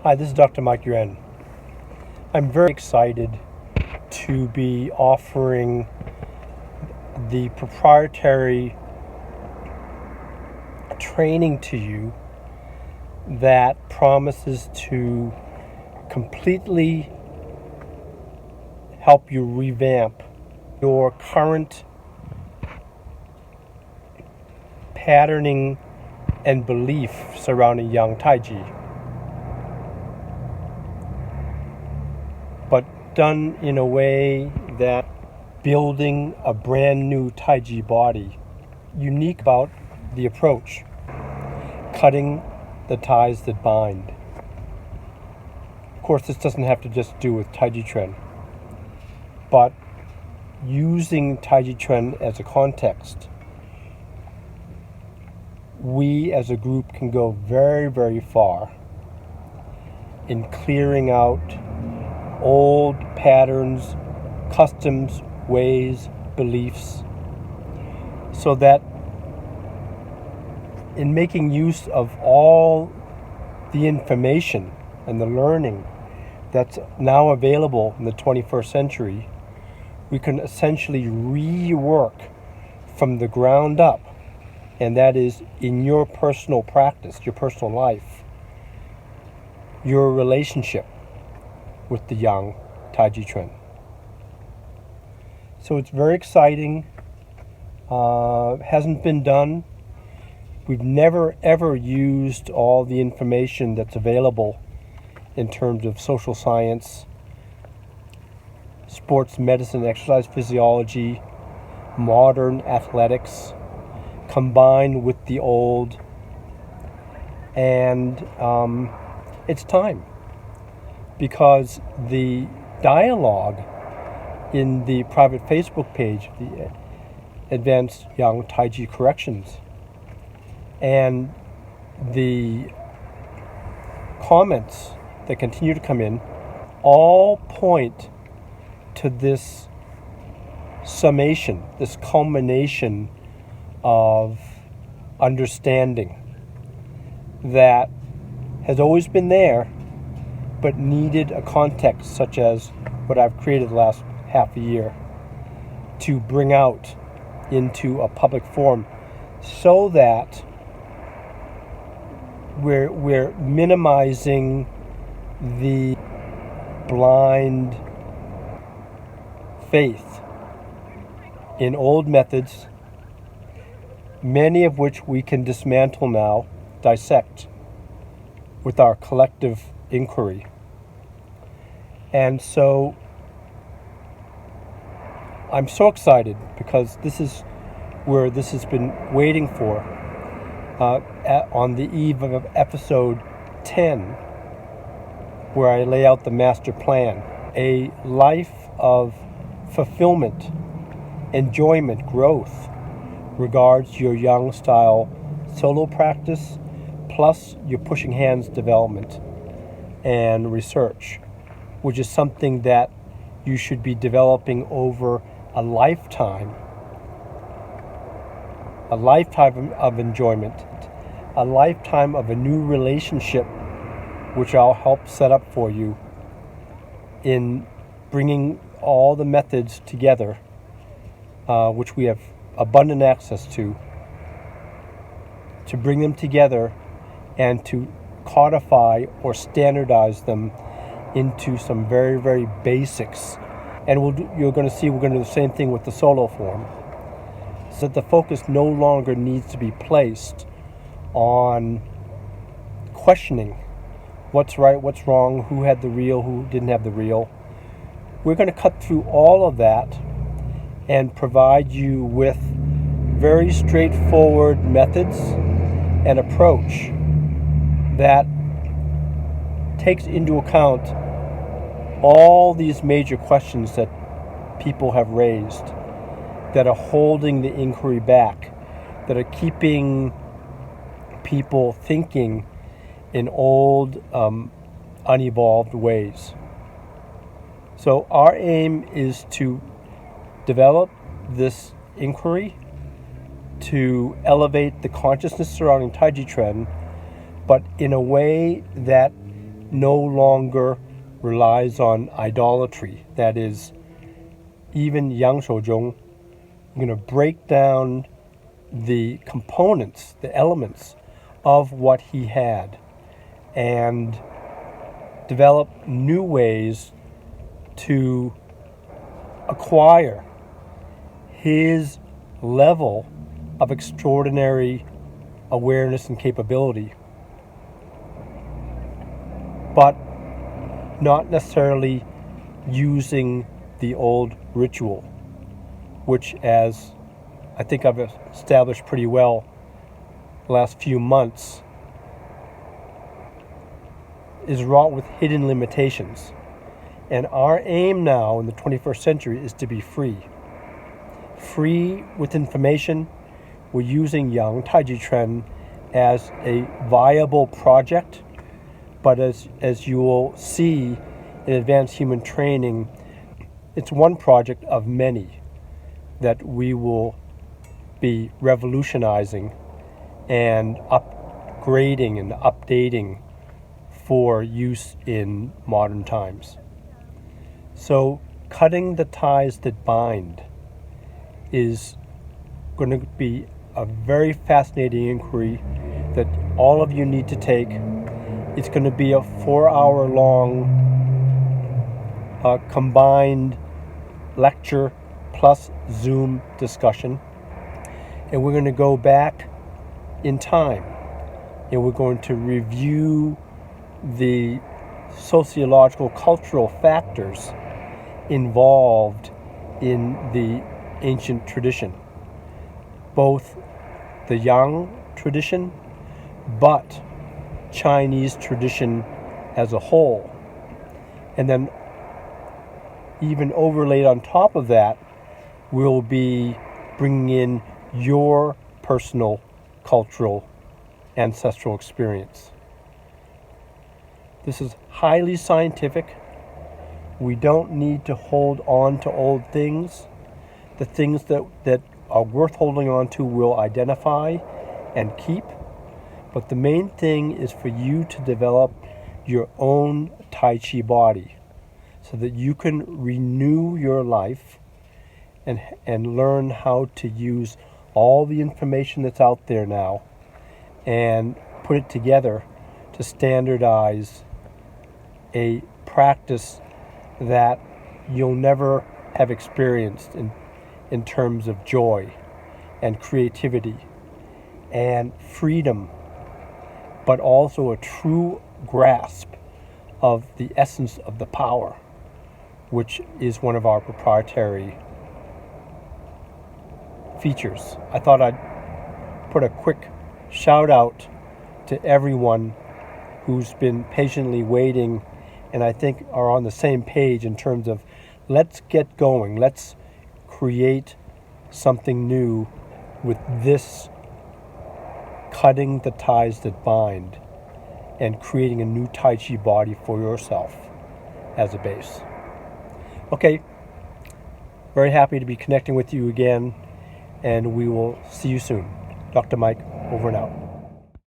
Hi, this is Dr. Mike Yuan. I'm very excited to be offering the proprietary training to you that promises to completely help you revamp your current patterning and belief surrounding Yang Taiji, but done in a way that building a brand new Taiji body. Unique about the approach, cutting the ties that bind. Of course, this doesn't have to just do with Taiji Chuan, but using Taiji Chuan as a context, we as a group can go very, very far in clearing out old patterns, customs, ways, beliefs, so that in making use of all the information and the learning that's now available in the 21st century, we can essentially rework from the ground up, and that is in your personal practice, your personal life, your relationship with the Yang Taiji Chuan. So it's very exciting. Hasn't been done. We've never ever used all the information that's available in terms of social science, sports medicine, exercise physiology, modern athletics, combined with the old. And it's time, because the dialogue in the private Facebook page, the Advanced Yang Taiji Corrections, and the comments that continue to come in all point to this summation, this culmination of understanding that has always been there, but needed a context such as what I've created the last half a year to bring out into a public forum, so that we're minimizing the blind faith in old methods, many of which we can dismantle now, dissect with our collective inquiry. And so I'm so excited, because this is where this has been waiting for, on the eve of episode 10, where I lay out the master plan, a life of fulfillment, enjoyment, growth, regards your Yang style solo practice, plus your pushing hands development and research, which is something that you should be developing over a lifetime of enjoyment, a lifetime of a new relationship, which I'll help set up for you in bringing all the methods together, which we have abundant access to bring them together and to codify or standardize them into some very, very basics. And you're going to see we're going to do the same thing with the solo form, so that the focus no longer needs to be placed on questioning what's right, what's wrong, who had the real, who didn't have the real. We're going to cut through all of that and provide you with very straightforward methods and approach that takes into account all these major questions that people have raised, that are holding the inquiry back, that are keeping people thinking in old, unevolved ways. So our aim is to develop this inquiry, to elevate the consciousness surrounding Taiji Chuan, but in a way that no longer relies on idolatry. That is, even Yang Shouzhong, I'm going to break down the components, the elements of what he had, and develop new ways to acquire his level of extraordinary awareness and capability, but not necessarily using the old ritual, which, as I think I've established pretty well the last few months, is wrought with hidden limitations. And our aim now in the 21st century is to be free. Free with information. We're using Yang Taiji Chuan as a viable project, but as you will see in advanced human training, it's one project of many that we will be revolutionizing and upgrading and updating for use in modern times. So cutting the ties that bind is going to be a very fascinating inquiry that all of you need to take. It's going to be a 4-hour long combined lecture plus Zoom discussion. And we're going to go back in time and we're going to review the sociological, cultural factors involved in the ancient tradition, both the Yang tradition, but Chinese tradition as a whole. And then even overlaid on top of that, we'll be bringing in your personal cultural ancestral experience. This is highly scientific. We don't need to hold on to old things. The things that are worth holding on to we'll identify and keep. But the main thing is for you to develop your own Tai Chi body so that you can renew your life and learn how to use all the information that's out there now and put it together to standardize a practice that you'll never have experienced in terms of joy and creativity and freedom, but also a true grasp of the essence of the power, which is one of our proprietary features. I thought I'd put a quick shout out to everyone who's been patiently waiting and I think are on the same page in terms of let's get going. Let's create something new with this cutting the ties that bind and creating a new Tai Chi body for yourself as a base. Okay, very happy to be connecting with you again, and we will see you soon. Dr. Mike, over and out.